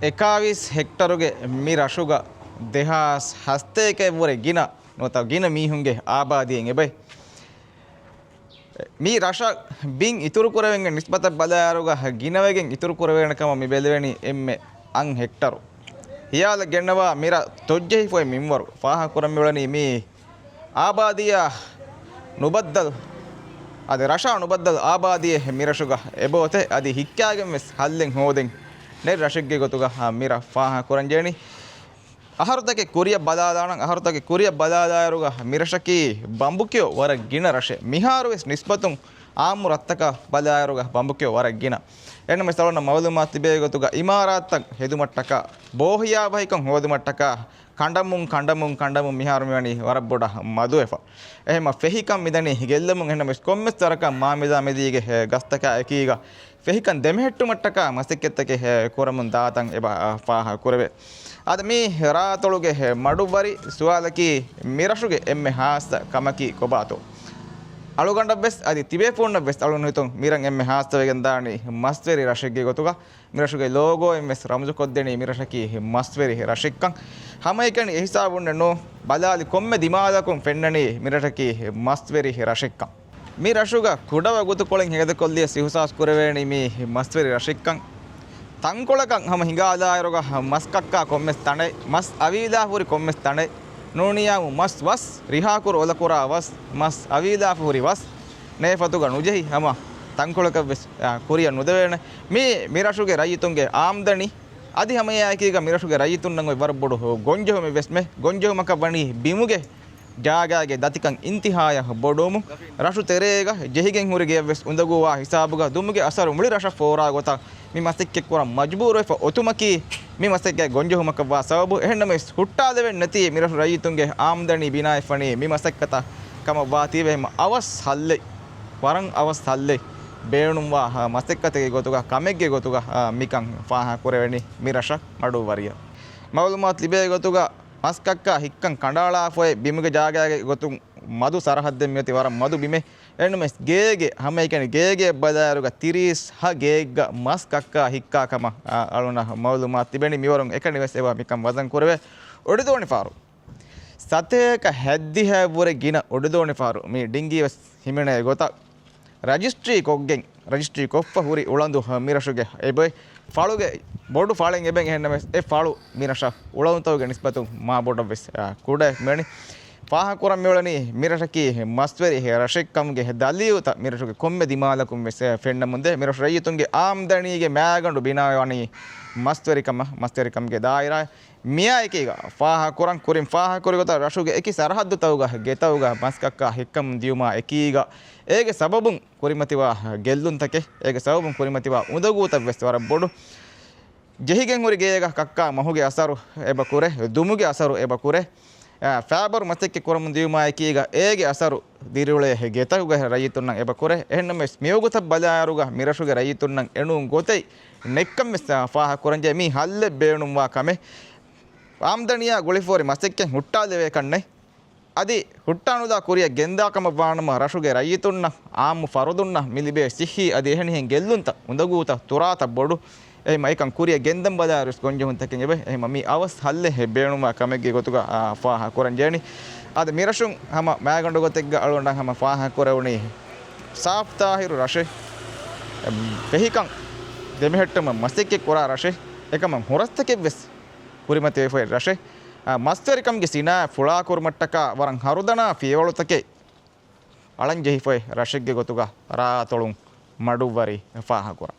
එකාවිස් හෙක්ටරුගේ මි රශුග දෙහස් හස්තයක වුවර ගින නොතව ගින මීහුන්ගේ ආබාධියෙන් එබයි මේ රශ බින් ඉතුරු කරවෙන්ගේ නිස්බත බදාරුග ගිනවගෙන් ඉතුරු කරවෙනකම මේ බෙලවෙනි එම්මේ අං හෙක්ටරු හියාල ගෙන්නවා මිර තොජ්ජෙහි ෆොයි මින්වරු ෆාහ කරම්මිවලනි මේ ආබාධිය නුබද්දල් අද රශ නුබද්දල් ආබාධිය මිරශුග එබෝතේ අදි හික්කාගෙන් වෙස් හල්ලෙන් හෝදෙන් නේ රශික්ගේ ගොතුග මිර ෆාහ කරන්ජේනි අහරුතගේ කුරිය බදාදානන් අහරුතගේ කුරිය බදාදායරුග මිරශකී බම්බුකියෝ වර ගින රශේ මිහාරුවෙස් නිස්බතුන් ආමු රත්තක බදායරුග බම්බුකියෝ වර ගින එන්නම ස්තලන මවලුමාත් තිබේ ගොතුග ඉමාරාත්තක් හෙදුමට්ටක බෝහියා බහිකන් හෝදුමට්ටක කණ්ඩමුන් මිහාරු මෙවැනි වර බොඩ මදු එෆා එහෙම ෆෙහිකම් මිදනි ගෙල්ලමුන් එන්නම කොම්මස් තරක මාමිදා මෙදීගේ ගස්තක එකීග ෆෙහිකන් දෙමෙහෙට්ටු මට්ටක මස්තික්කෙත්තගේ කොරමුන් දාතන් එබ ෆාහ කරවේ අද මේ රාතොළුගේ මඩුවරි සුවාලකී මිරශුගේ එම්මෙ හාස්ත කමකි කොබාතෝ අලුගණ්ඩ බෙස් අදි තිබේ ෆෝන්න බෙස් අලුන් හිතුන් මිරන් එම්මෙ හාස්ත වෙගෙන් දානි මස්වේරි රශික්ගේ ගොතුග මිරශුගේ ලෝගෝ එම්මෙස් රම්ජු කොද්දෙනි මිරශකී මස්වේරි රශික්කන් හැම එකනි එහිසාබුන්න නෝ බදාලි කොම්මෙ දිමාදකුන් ෆෙන්නනි මිරශකී මස්වේරි රශික්කන් මේ රශුග කුඩව ගොතු කොලෙන් හෙගද කොල්ලිය සිහුසාස් කරවේනි මේ මස්වේරි රශික්කන් තංකොලකන් හැම හිඟාදායරුග මස්කක්කා කොම්මෙස් තණේ මස් අවීදාහුරි කොම්මෙස් තණේ නෝනියාමු මස් වස් රිහාකුර ඔලකුරා වස් මස් අවීදාහුරි වස් නේෆතුග නුජෙහි හැම තංකොලක වෙස් කුරිය නුදවේන මේ මිරශුගේ රයිතුන්ගේ ආම්දනි අදි හැම යකීග මිරශුගේ රයිතුන් නම් ඔය වරබොඩු ගොංජොම වෙස්මෙ ගොංජොමක වණි බිමුගේ ජාගාගේ දතිකන් ඉන්තිහාය බොඩොමු රශු තෙරේග ජෙහිගෙන් හුරිගේ වෙස් උඳගුවා හිසාබුග දුමුගේ අසරු මුලි රශ ෆෝරා ගොතා මේ මස්තික්කේ කොර මජ්බූර වෙ ඔතුමකි මේ මස්තික්කේ ගොංජොමක වා සවබු එහෙන්නම හුට්ටා දෙවෙන් නැති මිරශු රයිතුන්ගේ ආම්දනි බිනායි ෆණි මේ මස්තික්කත කම වාති වෙම අවස් හල්ලේ වරන් අවස් හල්ලේ බේණුම් වා මස්තික්කතේ ගොතුග කමෙක්ගේ ගොතුග මිකන් ෆාහ කරවෙනි මිරශ මඩු වරිය මවලුමාත් ලිබේ ගොතුග මස්කක්කා හික්කන් කණ්ඩාලා ෆොයි බිමුගේ ජාගයාගේ ගොතුන් මදු සරහද්දෙන් මෙති වර මදු බිමේ එන්නමස් ගේගේ හැම එකනේ ගේගේ බදාරුග 30 හ ගේග්ග මස්කක්කා හික්කාකම අලුන මවලුමාත් තිබෙනි මිවරුන් එකනි වෙස් ඒවා මිකම් වදන් කරවේ ඔඩදෝනි ෆාරු සතේක හැද්දි හැවුර ගින ඔඩදෝනි ෆාරු මේ ඩිංගි වෙස් හිමිනේ ගොත රජිස්ට්‍රි කොග්ගෙන් රජිස්ට්‍රි කොප්ප හුරි උලන්දු මිරශුගේ එබේ ෆාලුගේ බොඩු ෆාලෙන් එබෙන් එහෙන්නම ඒ ෆාලු මිරශ උලන්තවගේ නිස්බතු මා බොඩ වෙස් කුඩ මෙනි ෆාහ කරම් මෙවලනි මිරශකී මස්වරි රශික්කම්ගේ දලියුත මිරශුගේ කොම්මෙ දිමාලකුම් වෙස් ෆෙන්න මුන්දේ මිරශ රයිතුන්ගේ ආම්දණීගේ මෑගඬු බිනාවනි මස්වරිකම්ගේ දායිරා මියා එකේග ෆාහ කරම් කුරින් ෆාහ කරගත රශුගේ එකි සරහද්දු තවග ගෙතවග මස්කක්කා හික්කම් දියුමා එකීග ඒගේ සබබුන් කුරිමතිවා ගෙල්ලුන් තකේ ඒගේ සබබුන් කුරිමතිවා උදගූත වෙස් වර බොඩු ජෙහිගෙන් හුරි ගේග කක්කා මහුගේ අසරු එබ කුරේ දුමුගේ අසරු එබ කුරේ ෆෑබර් මතෙක්කේ කරමුන් දියුමා එකීග ඒගේ අසරු දිරුලේ ගෙතවග රයිතුන් නම් එබ කුරේ එහෙන්නම මියෝගත බලාරුග මිරශුගේ රයිතුන් නම් එණුන් ගොතේ නෙක්කම් මෙස් ෆාහ කරන්ජේ මී හල්ලේ බේණුම් වා කමේ ආම්දනියා ගොලිෆෝරි මතෙක්කෙන් හුට්ටා දෙවේ කන්නේ අදි ಹುಟ್ಟಾನುದ ಕುರಿಯ ಗೆಂದಾಕಮ ಬಾಣಮ ರಶುಗೆ ರೈತುನ್ನ ಆಮು ಫರದುನ್ನ ಮಿಲಿಬೆ ಸಿಹಿ ಅದಿ ಎಹಣಿಹೆನ್ ಗೆಲ್ಲುಂತ ಉಂದಗೂತ ತುರಾತ ಬೊಡು ಎ ಮೈಕಂ ಕುರಿಯ ಗೆಂದಂ ಬದಾರುಸ್ ಗೊಂಜೆ ಹುಂತಕ್ಕೆ ಎಬೆ ಎ ಮಮ್ಮಿ ಅವಸ್ ಹಲ್ಲೆ ಹೆ ಬೇಣುಮ ಕಮೆಗೆ ಗೊತುಗ ಫಾಹ ಕೊರಂಜೇನಿ ಅದ ಮಿರಶುಂ ಹಮ ಮ್ಯಾಗಂಡು ಗೊತೆಗ್ಗ ಅಳುಂಡ ಹಮ ಫಾಹ ಕೊರವುನಿ ಸಾಫ್ತಾಹಿರು ರಶೆ ಫೆಹಿಕಂ ದೆಮೆಹೆಟ್ಟಮ ಮಸ್ತಿಕ್ಕೆ ಕೊರ ರಶೆ ಏಕಮ ಹೊರಸ್ತಕ್ಕೆ ಬೆಸ್ ಕುರಿಮತೆ ಫೆ ರಶೆ ಮಸ್ತರಿಕಂಗೆ ಸಿನಾ ಫುಳಾ ಕುರ್ಮಟ್ಟಕ ವರಂ ಹರುದನ ಫಿಯವಳುತಕೆ ಅಳಂಜೆಹಿ ಫೊಯ್ ರಶೆಗ್ಗೆ ಗೊತುಗ ರಾ ತೊಳುಂ ಮಡುವರಿ ಫಾಹ ಕೊರ